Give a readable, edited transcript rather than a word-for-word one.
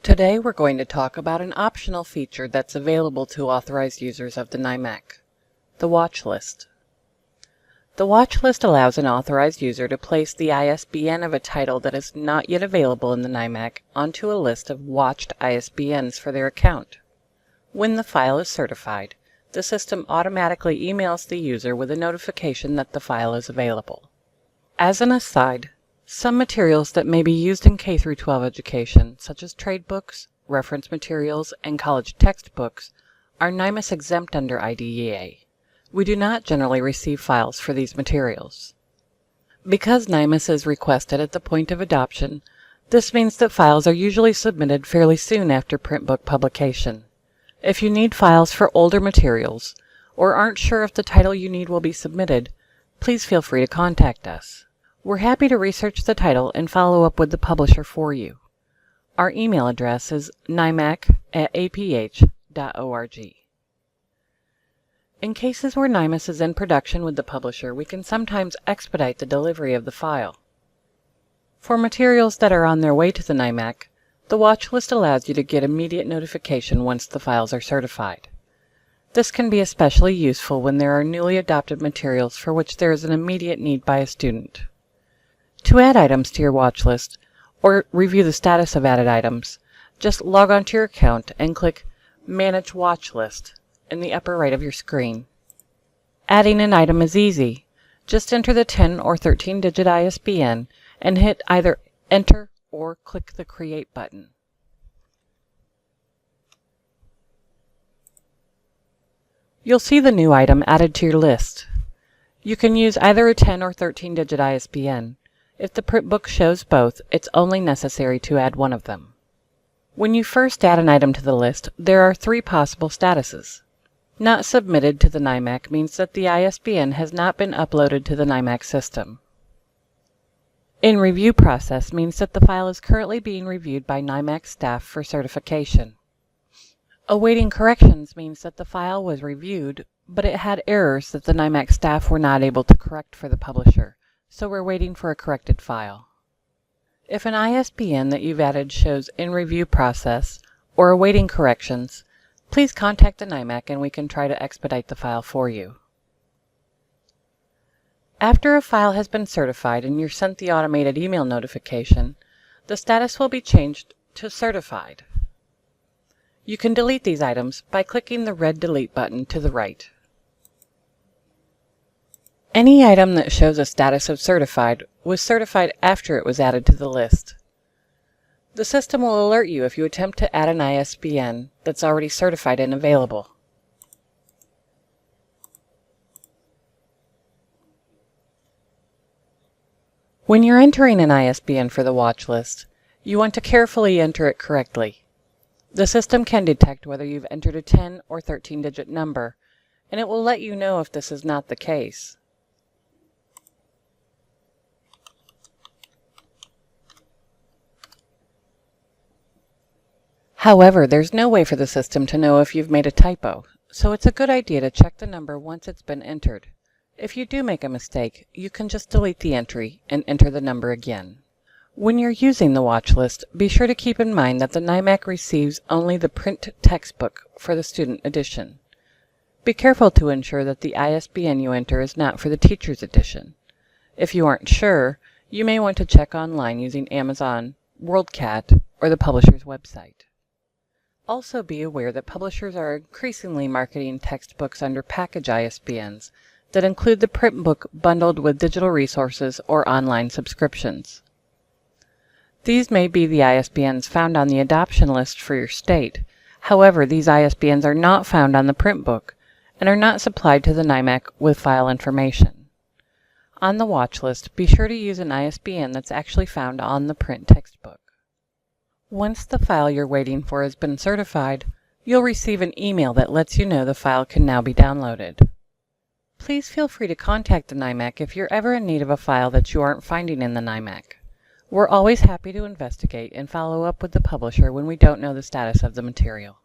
Today we're going to talk about an optional feature that's available to authorized users of the NIMAC, the Watchlist. The Watchlist allows an authorized user to place the ISBN of a title that is not yet available in the NIMAC onto a list of watched ISBNs for their account. When the file is certified, the system automatically emails the user with a notification that the file is available. As an aside, some materials that may be used in K-12 education, such as trade books, reference materials, and college textbooks, are NIMAC exempt under IDEA. We do not generally receive files for these materials. Because NIMAC is requested at the point of adoption, this means that files are usually submitted fairly soon after print book publication. If you need files for older materials, or aren't sure if the title you need will be submitted, please feel free to contact us. We're happy to research the title and follow up with the publisher for you. Our email address is nimac@aph.org. In cases where NIMAC is in production with the publisher, we can sometimes expedite the delivery of the file. For materials that are on their way to the NIMAC, the Watchlist allows you to get immediate notification once the files are certified. This can be especially useful when there are newly adopted materials for which there is an immediate need by a student. To add items to your Watchlist, or review the status of added items, just log on to your account and click Manage Watchlist in the upper right of your screen. Adding an item is easy. Just enter the 10 or 13-digit ISBN and hit either Enter or click the Create button. You'll see the new item added to your list. You can use either a 10 or 13-digit ISBN. If the print book shows both, it's only necessary to add one of them. When you first add an item to the list, there are three possible statuses. Not submitted to the NIMAC means that the ISBN has not been uploaded to the NIMAC system. In review process means that the file is currently being reviewed by NIMAC staff for certification. Awaiting corrections means that the file was reviewed, but it had errors that the NIMAC staff were not able to correct for the publisher, so we're waiting for a corrected file. If an ISBN that you've added shows in review process or awaiting corrections, please contact the NIMAC and we can try to expedite the file for you. After a file has been certified and you're sent the automated email notification, the status will be changed to certified. You can delete these items by clicking the red delete button to the right. Any item that shows a status of certified was certified after it was added to the list. The system will alert you if you attempt to add an ISBN that's already certified and available. When you're entering an ISBN for the Watchlist, you want to carefully enter it correctly. The system can detect whether you've entered a 10 or 13-digit number, and it will let you know if this is not the case. However, there's no way for the system to know if you've made a typo, so it's a good idea to check the number once it's been entered. If you do make a mistake, you can just delete the entry and enter the number again. When you're using the Watchlist, be sure to keep in mind that the NIMAC receives only the print textbook for the student edition. Be careful to ensure that the ISBN you enter is not for the teacher's edition. If you aren't sure, you may want to check online using Amazon, WorldCat, or the publisher's website. Also be aware that publishers are increasingly marketing textbooks under package ISBNs that include the print book bundled with digital resources or online subscriptions. These may be the ISBNs found on the adoption list for your state. However, these ISBNs are not found on the print book and are not supplied to the NIMAC with file information. On the Watchlist, be sure to use an ISBN that's actually found on the print textbook. Once the file you're waiting for has been certified, you'll receive an email that lets you know the file can now be downloaded. Please feel free to contact the NIMAC if you're ever in need of a file that you aren't finding in the NIMAC. We're always happy to investigate and follow up with the publisher when we don't know the status of the material.